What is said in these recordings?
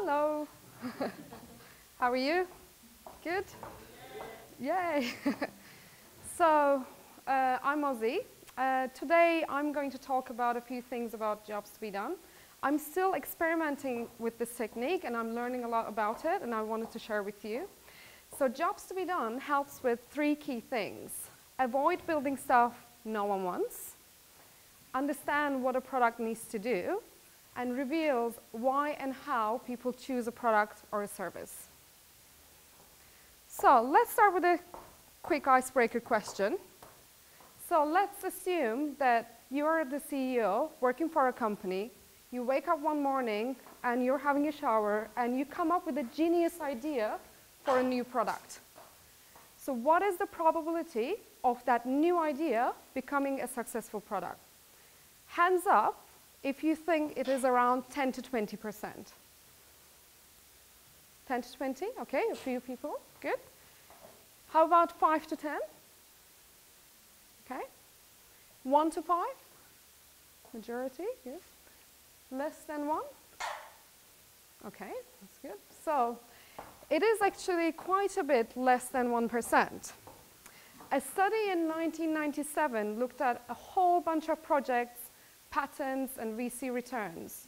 Hello. How are you? Good? Yay. So, I'm Ozzy. Today I'm going to talk about a few things about jobs to be done. I'm still experimenting with this technique and I'm learning a lot about it and I wanted to share with you. So jobs to be done helps with three key things. Avoid building stuff no one wants, understand what a product needs to do, and reveals why and how people choose a product or a service. So let's start with a quick icebreaker question. So let's assume that you're the CEO working for a company. You wake up one morning and you're having a shower and you come up with a genius idea for a new product. So what is the probability of that new idea becoming a successful product? Hands up if you think it is around 10 to 20%. 10 to 20, okay, a few people, good. How about 5 to 10? Okay. 1 to 5? Majority, yes. Less than 1? Okay, that's good. So it is actually quite a bit less than 1%. A study in 1997 looked at a whole bunch of projects, patents, and VC returns.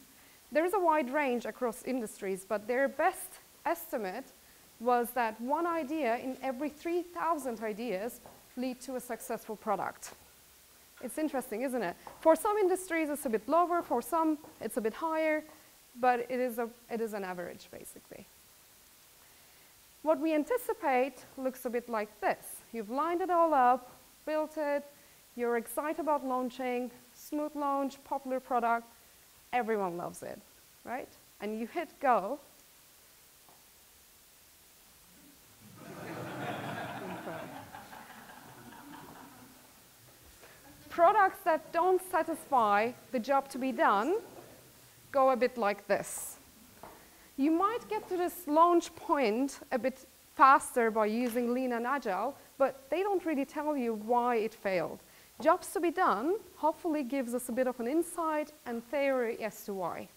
There is a wide range across industries, but their best estimate was that one idea in every 3,000 ideas lead to a successful product. It's interesting, isn't it? For some industries, it's a bit lower. For some, it's a bit higher. But it is an average, basically. What we anticipate looks a bit like this. You've lined it all up, built it. You're excited about launching, smooth launch, popular product. Everyone loves it, right? And you hit go. Products that don't satisfy the job to be done go a bit like this. You might get to this launch point a bit faster by using Lean and Agile, but they don't really tell you why it failed. Jobs to be done hopefully gives us a bit of an insight and theory as to why.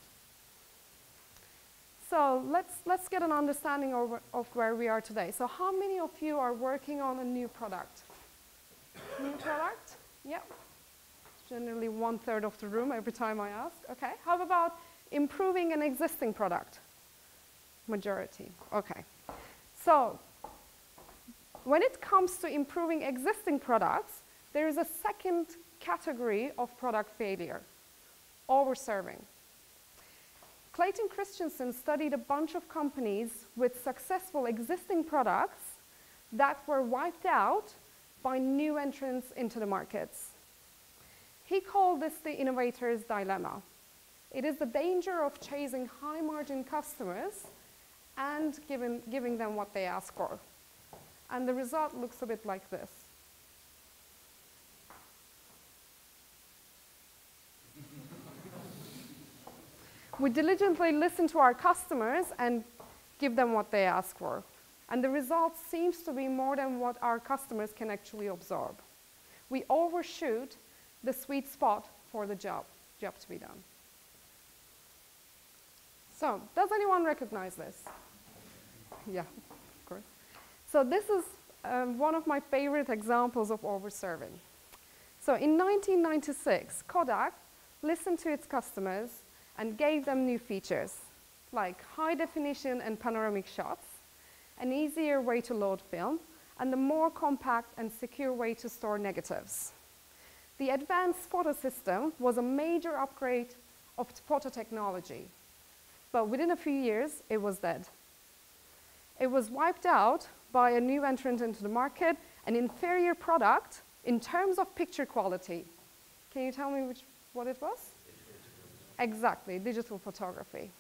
So let's get an understanding of where we are today. So how many of you are working on a new product? New product? Yep. Generally 1/3 of the room every time I ask. Okay. How about improving an existing product? Majority. Okay. So when it comes to improving existing products, there is a second category of product failure: overserving. Clayton Christensen studied a bunch of companies with successful existing products that were wiped out by new entrants into the markets. He called this the Innovators' dilemma. It is the danger of chasing high-margin customers and giving them what they ask for. And the result looks a bit like this. We diligently listen to our customers and give them what they ask for. And the result seems to be more than what our customers can actually absorb. We overshoot the sweet spot for the job to be done. So, does anyone recognize this? Yeah, of course. So this is one of my favorite examples of overserving. So in 1996, Kodak listened to its customers and gave them new features, like high definition and panoramic shots, an easier way to load film, and a more compact and secure way to store negatives. The advanced photo system was a major upgrade of photo technology. But within a few years, it was dead. It was wiped out by a new entrant into the market, an inferior product in terms of picture quality. Can you tell me what it was? Exactly, digital photography.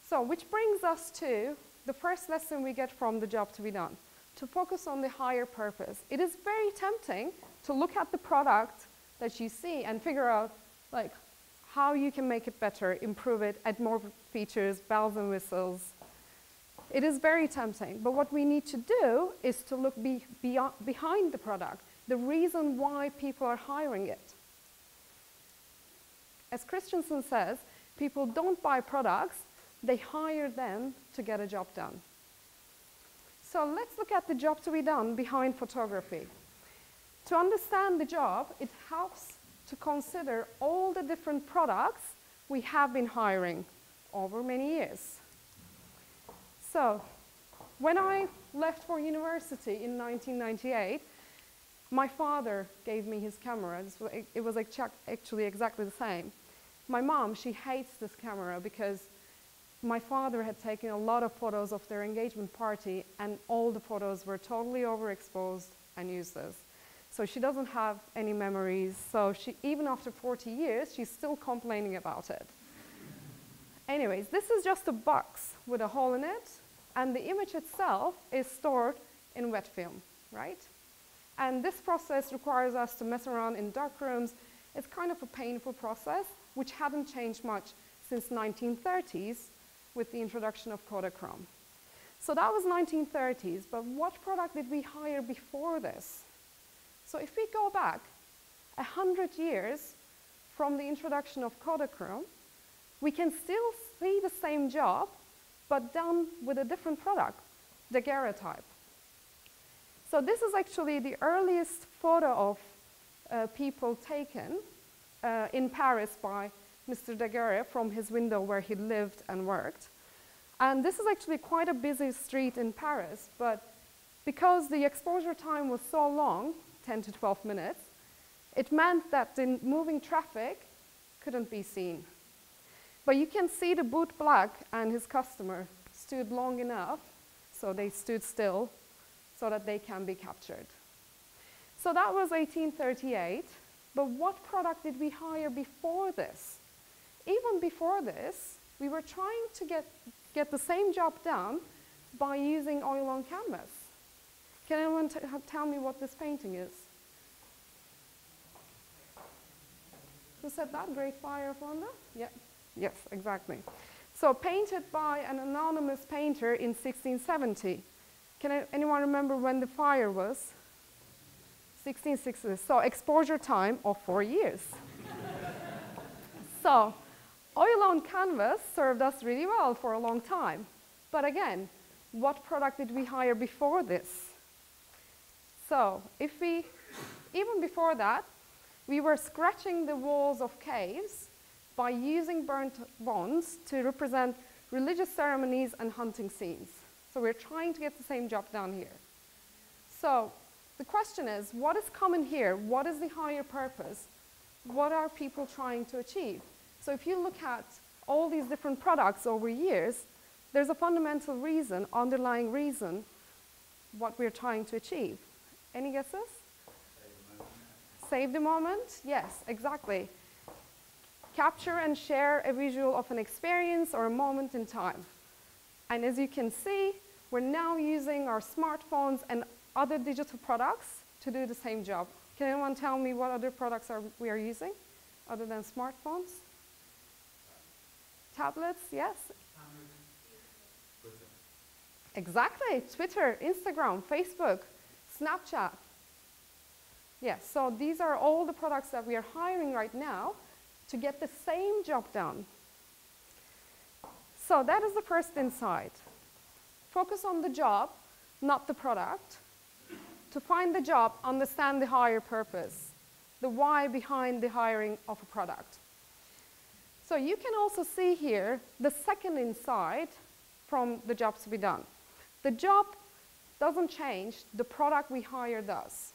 So, which brings us to the first lesson we get from the job to be done, to focus on the higher purpose. It is very tempting to look at the product that you see and figure out, like, how you can make it better, improve it, add more features, bells and whistles. It is very tempting, but what we need to do is to look behind the product, the reason why people are hiring it. As Christensen says, people don't buy products, they hire them to get a job done. So let's look at the job to be done behind photography. To understand the job, it helps to consider all the different products we have been hiring over many years. So when I left for university in 1998, my father gave me his camera. It was actually exactly the same. My mom, she hates this camera because my father had taken a lot of photos of their engagement party, and all the photos were totally overexposed and useless. So she doesn't have any memories. So even after 40 years, she's still complaining about it. Anyways, this is just a box with a hole in it, and the image itself is stored in wet film, right? And this process requires us to mess around in dark rooms. It's kind of a painful process, which hadn't changed much since 1930s with the introduction of Kodachrome. So that was 1930s, but what product did we hire before this? So if we go back 100 years from the introduction of Kodachrome, we can still see the same job, but done with a different product, Daguerreotype. So this is actually the earliest photo of people taken in Paris by Mr. Daguerre from his window where he lived and worked. And this is actually quite a busy street in Paris, but because the exposure time was so long, 10 to 12 minutes, it meant that the moving traffic couldn't be seen. But you can see the boot black and his customer stood long enough, so they stood still, so that they can be captured. So that was 1838, but what product did we hire before this? Even before this, we were trying to get the same job done by using oil on canvas. Can anyone tell me what this painting is? Who said that? Great Fire of London? Yeah. Yes, exactly. So painted by an anonymous painter in 1670. Can anyone remember when the fire was? 1660. So exposure time of 4 years. So oil on canvas served us really well for a long time. But again, what product did we hire before this? So even before that, we were scratching the walls of caves by using burnt bonds to represent religious ceremonies and hunting scenes. So we're trying to get the same job done here. So the question is, what is common here? What is the higher purpose? What are people trying to achieve? So if you look at all these different products over years, there's a fundamental reason, underlying reason, what we're trying to achieve. Any guesses? Save the moment? Yes, exactly. Capture and share a visual of an experience or a moment in time. And as you can see, we're now using our smartphones and other digital products to do the same job. Can anyone tell me what other products we are using other than smartphones? Tablets, yes? Exactly, Twitter, Instagram, Facebook, Snapchat. Yes, so these are all the products that we are hiring right now to get the same job done. So that is the first insight. Focus on the job, not the product. To find the job, understand the higher purpose, the why behind the hiring of a product. So you can also see here the second insight from the job to be done. The job doesn't change, the product we hire does.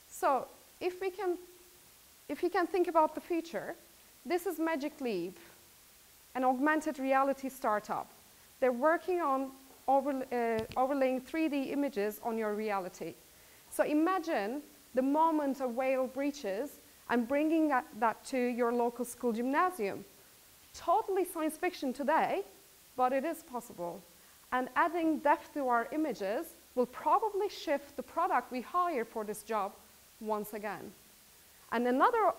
So if you can think about the future, this is Magic Leap, an augmented reality startup. They're working on overlaying 3D images on your reality. So imagine the moment a whale breaches and bringing that to your local school gymnasium. Totally science fiction today, but it is possible. And adding depth to our images will probably shift the product we hire for this job once again. And another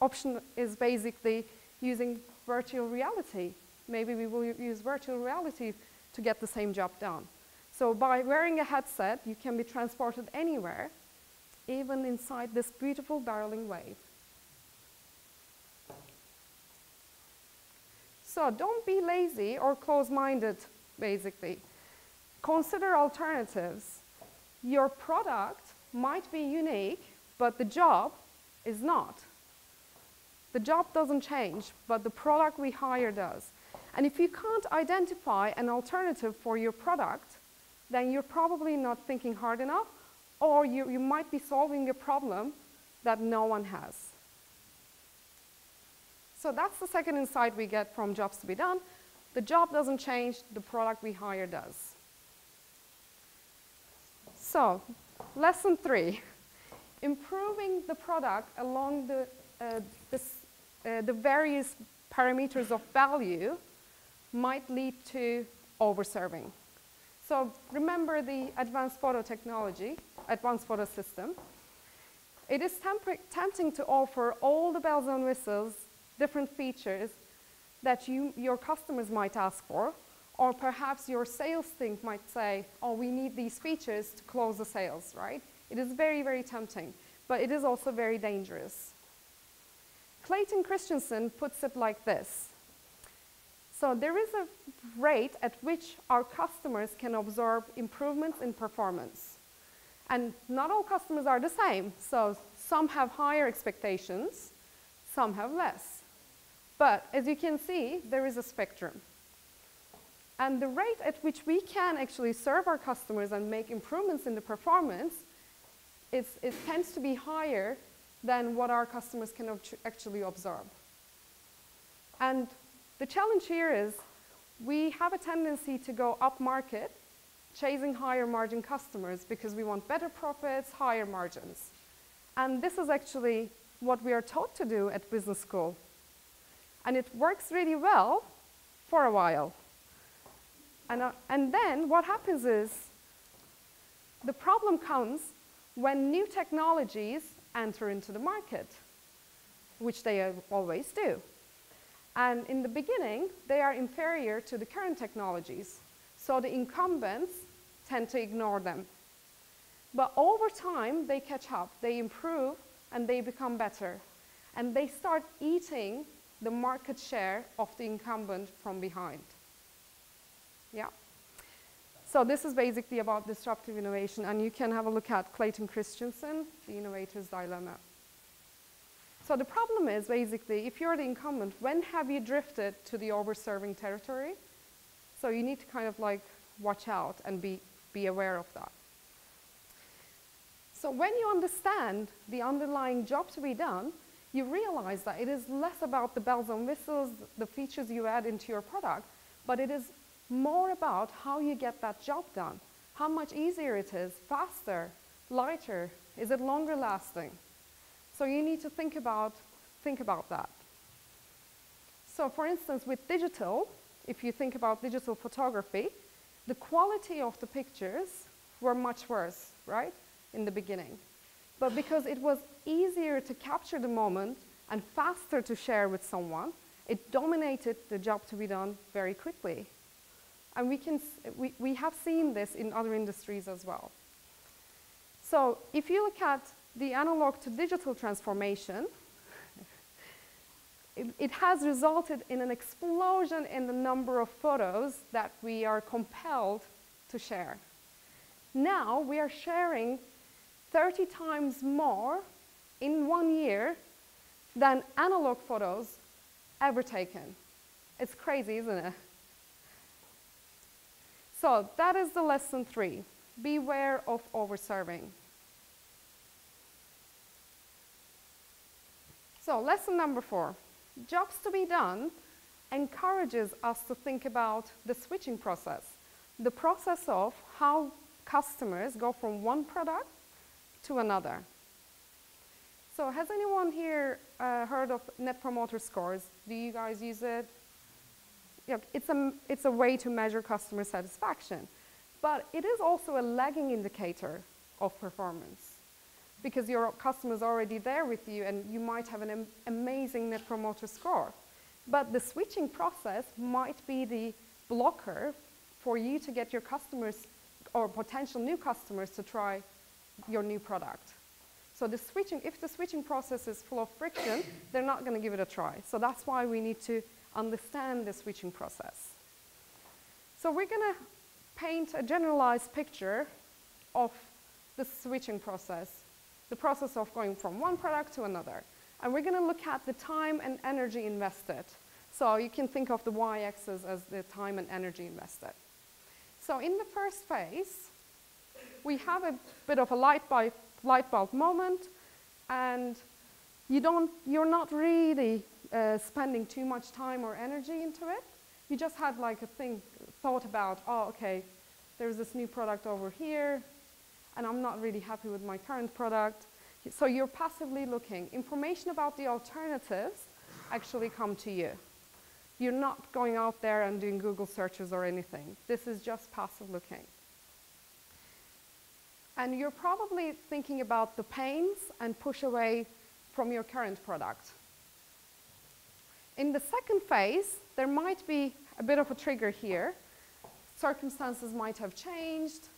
option is basically using virtual reality. Maybe we will use virtual reality to get the same job done. So by wearing a headset, you can be transported anywhere, even inside this beautiful barreling wave. So don't be lazy or close-minded, basically. Consider alternatives. Your product might be unique, but the job is not. The job doesn't change, but the product we hire does. And if you can't identify an alternative for your product, then you're probably not thinking hard enough, or you might be solving a problem that no one has. So that's the second insight we get from jobs to be done. The job doesn't change, the product we hire does. So, lesson 3. Improving the product along the various parameters of value might lead to over-serving. So remember the advanced photo technology, advanced photo system. It is tempting to offer all the bells and whistles, different features that your customers might ask for, or perhaps your sales team might say, oh, we need these features to close the sales, right? It is very, very tempting, but it is also very dangerous. Clayton Christensen puts it like this. So there is a rate at which our customers can observe improvements in performance. And not all customers are the same. So some have higher expectations, some have less. But as you can see, there is a spectrum. And the rate at which we can actually serve our customers and make improvements in the performance, it tends to be higher than what our customers can actually observe. And the challenge here is we have a tendency to go up market, chasing higher margin customers because we want better profits, higher margins. And this is actually what we are taught to do at business school. And it works really well for a while. And then what happens is the problem comes when new technologies enter into the market, which they always do. And in the beginning, they are inferior to the current technologies. So the incumbents tend to ignore them. But over time, they catch up, they improve, and they become better. And they start eating the market share of the incumbent from behind. Yeah. So this is basically about disruptive innovation, and you can have a look at Clayton Christensen, the Innovators Dilemma. So the problem is basically, if you're the incumbent, when have you drifted to the over-serving territory? So you need to kind of like watch out and be aware of that. So when you understand the underlying job to be done, you realize that it is less about the bells and whistles, the features you add into your product, but it is more about how you get that job done. How much easier it is, faster, lighter, is it longer lasting? So you need to think about that. So for instance, with digital, if you think about digital photography, the quality of the pictures were much worse, right, in the beginning. But because it was easier to capture the moment and faster to share with someone, it dominated the job to be done very quickly. And we have seen this in other industries as well. So if you look at the analog to digital transformation, it has resulted in an explosion in the number of photos that we are compelled to share. Now we are sharing 30 times more in 1 year than analog photos ever taken. It's crazy, isn't it? So that is the lesson 3. Beware of over-serving. So lesson number 4. Jobs to be done encourages us to think about the switching process. The process of how customers go from one product to another. So has anyone here heard of Net Promoter Scores? Do you guys use it? Yeah, it's a way to measure customer satisfaction. But it is also a lagging indicator of performance, because your customer's already there with you and you might have an amazing Net Promoter Score. But the switching process might be the blocker for you to get your customers or potential new customers to try your new product. So if the switching process is full of friction, they're not going to give it a try. So that's why we need to understand the switching process. So we're going to paint a generalized picture of the switching process, the process of going from one product to another. And we're going to look at the time and energy invested. So you can think of the y-axis as the time and energy invested. So in the first phase, we have a bit of a light bulb moment, and you're not really spending too much time or energy into it. You just had like a thought about, oh, okay, there's this new product over here, and I'm not really happy with my current product. So you're passively looking. Information about the alternatives actually come to you. You're not going out there and doing Google searches or anything. This is just passive looking. And you're probably thinking about the pains and push away from your current product. In the second phase, there might be a bit of a trigger here. Circumstances might have changed.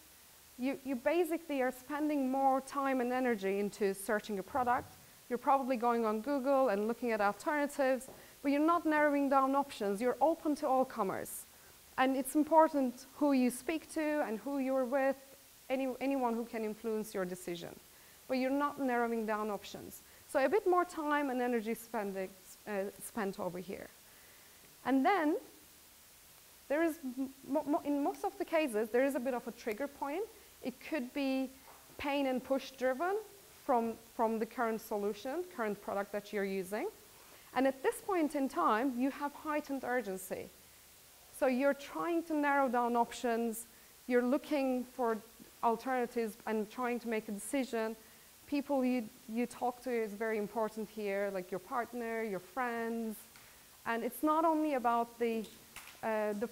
You basically are spending more time and energy into searching a product. You're probably going on Google and looking at alternatives, but you're not narrowing down options. You're open to all comers. And it's important who you speak to and who you're with, anyone who can influence your decision. But you're not narrowing down options. So a bit more time and energy spent over here. And then, there is, in most of the cases, there is a bit of a trigger point. It could be pain and push driven from the current solution, current product that you're using. And at this point in time, you have heightened urgency. So you're trying to narrow down options. You're looking for alternatives and trying to make a decision. People you talk to is very important here, like your partner, your friends. And it's not only about the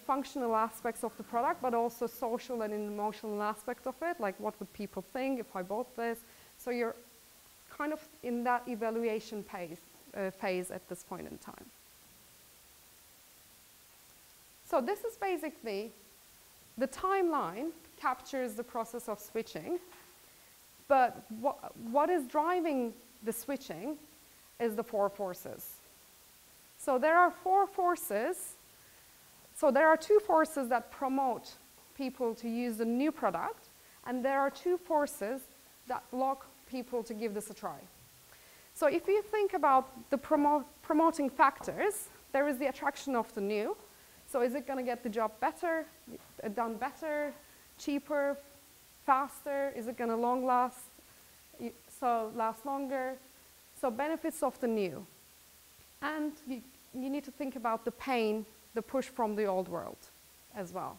functional aspects of the product, but also social and emotional aspects of it, like what would people think if I bought this. So you're kind of in that evaluation phase at this point in time. So this is basically, the timeline captures the process of switching, but what is driving the switching is the 4 forces. So there are 4 forces. So there are 2 forces that promote people to use the new product, and there are 2 forces that block people to give this a try. So if you think about the promoting factors, there is the attraction of the new. So is it going to get the job better, done better, cheaper, faster? Is it going to last longer? So benefits of the new. And you need to think about the pain, the push from the old world as well.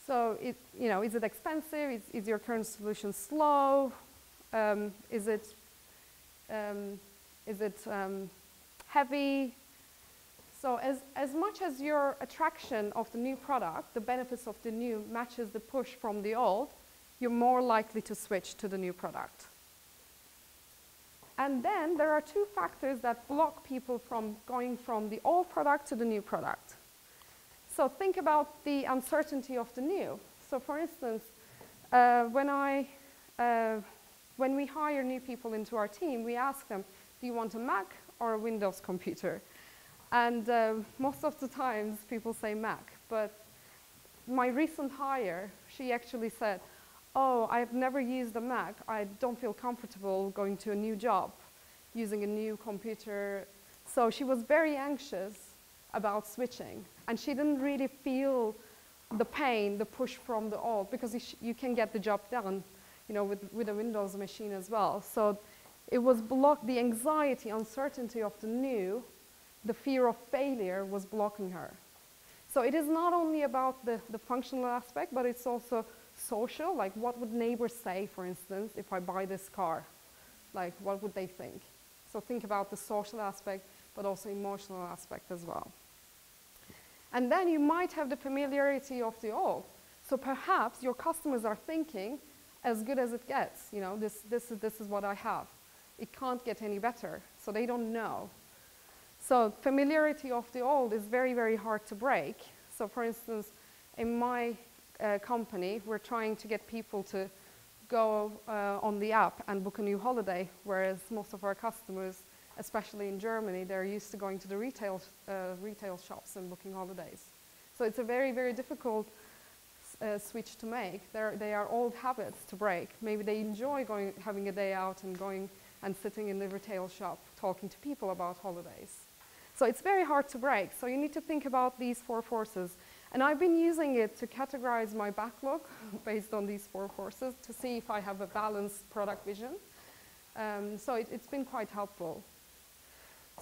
So is it expensive? Is your current solution slow? Is it heavy? So as much as your attraction of the new product, the benefits of the new matches the push from the old, you're more likely to switch to the new product. And then there are 2 factors that block people from going from the old product to the new product. So think about the uncertainty of the new. So for instance, when we hire new people into our team, we ask them, do you want a Mac or a Windows computer? And most of the times people say Mac. But my recent hire, she actually said, oh, I've never used a Mac. I don't feel comfortable going to a new job, using a new computer. So she was very anxious about switching. And she didn't really feel the pain, the push from the old, because you can get the job done, with a Windows machine as well. So it was the anxiety, uncertainty of the new, the fear of failure was blocking her. So it is not only about the functional aspect, but it's also social, like what would neighbors say, for instance, if I buy this car? Like, what would they think? So think about the social aspect, but also emotional aspect as well. And then you might have the familiarity of the old. So perhaps your customers are thinking, as good as it gets, this is what I have. It can't get any better, so they don't know. So familiarity of the old is very, very hard to break. So for instance, in my company, we're trying to get people to go on the app and book a new holiday, whereas most of our customers especially in Germany, they're used to going to the retail shops and booking holidays. So it's a very, very difficult switch to make. They are old habits to break. Maybe they enjoy having a day out and going and sitting in the retail shop talking to people about holidays. So it's very hard to break. So you need to think about these 4 forces. And I've been using it to categorize my backlog based on these 4 forces to see if I have a balanced product vision. So it's been quite helpful.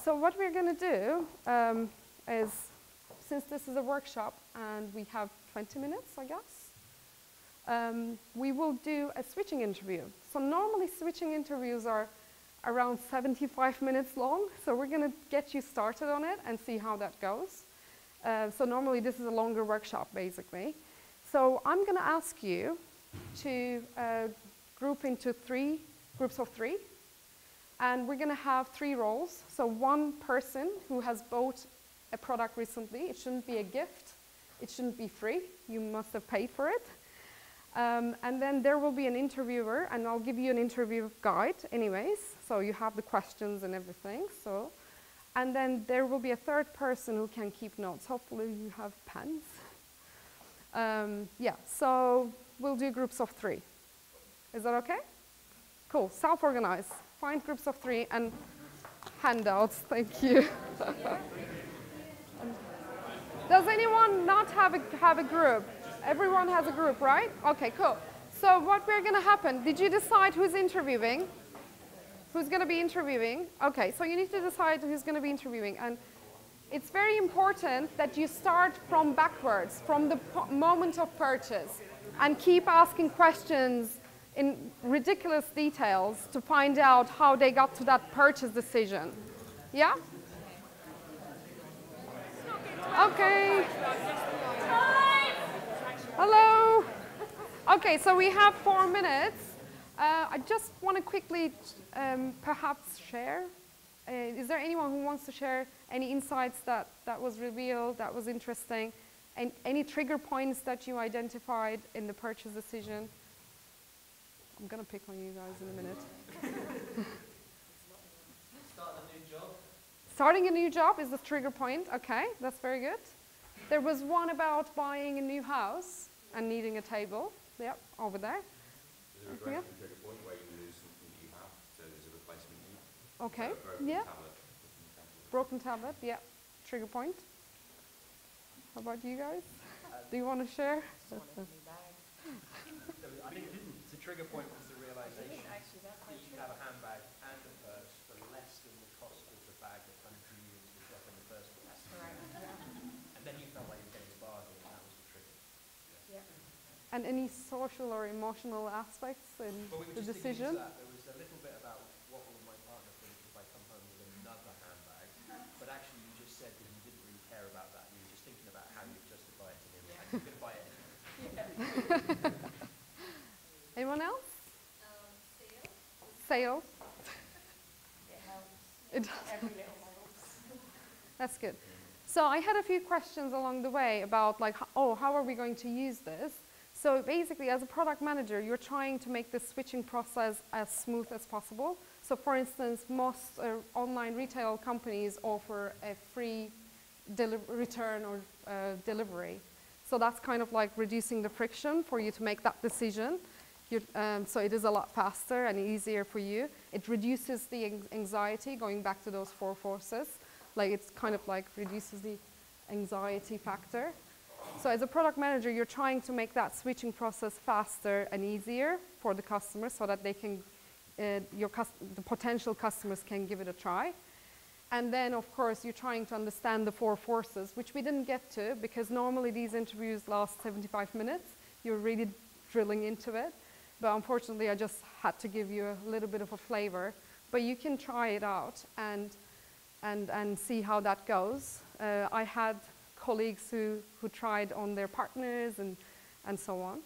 So what we're going to do is, since this is a workshop and we have 20 minutes, I guess, we will do a switching interview. So normally switching interviews are around 75 minutes long. So we're going to get you started on it and see how that goes. So normally this is a longer workshop, basically. So I'm going to ask you to group into 3 groups of 3. And we're going to have 3 roles. So one person who has bought a product recently. It shouldn't be a gift. It shouldn't be free. You must have paid for it. And then there will be an interviewer, and I'll give you an interview guide anyways. So you have the questions and everything. And then there will be a 3rd person who can keep notes. Hopefully you have pens. Yeah, so we'll do groups of 3. Is that okay? Cool, self-organize. Find groups of 3 and handouts, thank you. Does anyone not have a group? Everyone has a group, right? Okay, cool. So what we're going to happen, did you decide who's interviewing? Who's going to be interviewing? Okay, so you need to decide who's going to be interviewing. And it's very important that you start from backwards, from the moment of purchase, and keep asking questions in ridiculous details to find out how they got to that purchase decision. Yeah? Okay. Hello. Okay, so we have 4 minutes. I just want to quickly perhaps share. Is there anyone who wants to share any insights that was revealed, that was interesting, and any trigger points that you identified in the purchase decision? I'm going to pick on you guys in a minute. Starting a new job. Starting a new job is the trigger point. Okay, that's very good. There was one about buying a new house and needing a table. Yep, over there. There's a regression trigger point where you lose something that you have, so there's a replacement need. Okay, So broken yeah. tablet. Broken tablet, yeah. Trigger point. How about you guys? Do you want to share? I think the trigger point was the realization that you could have a handbag and a purse for less than the cost of the bag that kind of drew you into the shop in the first place. And then you felt like you were getting a bargain, and that was the trigger. And any social or emotional aspects in the decision? There was a little bit about what will my partner think if I come home with another handbag, but actually you just said that you didn't really care about that. You were just thinking about how you'd justify it to him, and you could buy it. Anyone else? Sales. It does. That's good. So I had a few questions along the way about like, how are we going to use this? So basically, as a product manager, you're trying to make the switching process as smooth as possible. So for instance, most online retail companies offer a free return or delivery. So that's kind of like reducing the friction for you to make that decision. So it is a lot faster and easier for you. It reduces the anxiety, going back to those 4 forces. Like it's kind of like reduces the anxiety factor. So as a product manager, you're trying to make that switching process faster and easier for the customer so that they can, the potential customers can give it a try. And then, of course, you're trying to understand the 4 forces, which we didn't get to because normally these interviews last 75 minutes. You're really drilling into it. But unfortunately, I just had to give you a little bit of a flavor. But you can try it out and see how that goes. I had colleagues who tried on their partners and so on.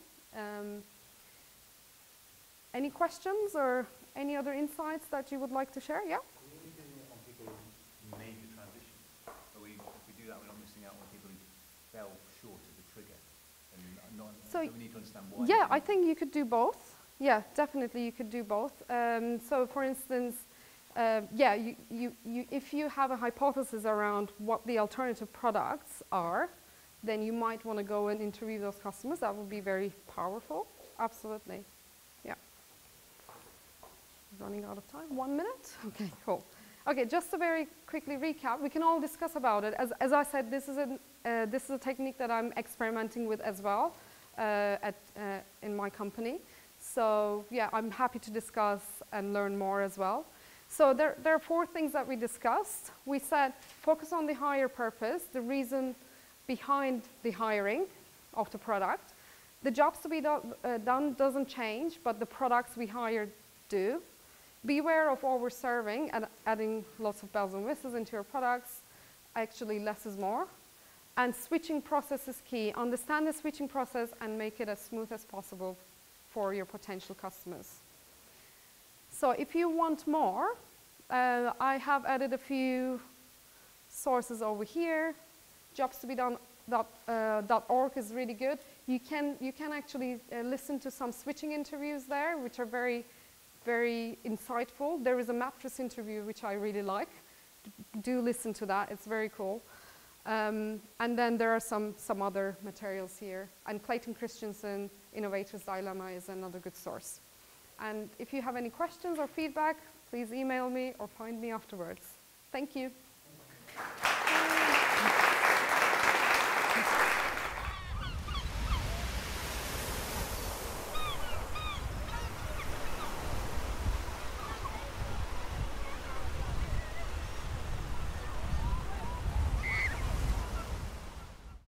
Any questions or any other insights that you would like to share? Yeah? Are we doing it on people who made the transition? If we do that, we're not missing out on people who fell short of the trigger. And so we need to understand why. Yeah, I think you could do both. Yeah, definitely you could do both. So for instance, yeah, if you have a hypothesis around what the alternative products are, then you might want to go and interview those customers. That would be very powerful. Absolutely. Yeah. Running out of time. 1 minute? Okay, cool. Okay, just to very quickly recap, we can all discuss about it. As I said, this is a technique that I'm experimenting with as well in my company. So yeah, I'm happy to discuss and learn more as well. So there are 4 things that we discussed. We said focus on the higher purpose, the reason behind the hiring of the product. The jobs to be done doesn't change, but the products we hire do. Beware of over-serving and adding lots of bells and whistles into your products. Actually, less is more. And switching process is key. Understand the switching process and make it as smooth as possible for your potential customers. So if you want more, I have added a few sources over here. Jobstobedone.org is really good. You can actually listen to some switching interviews there, which are very, very insightful. There is a mattress interview, which I really like. Do listen to that. It's very cool. And then there are some other materials here. And Clayton Christensen, Innovators Dilemma is another good source. And if you have any questions or feedback, please email me or find me afterwards. Thank you.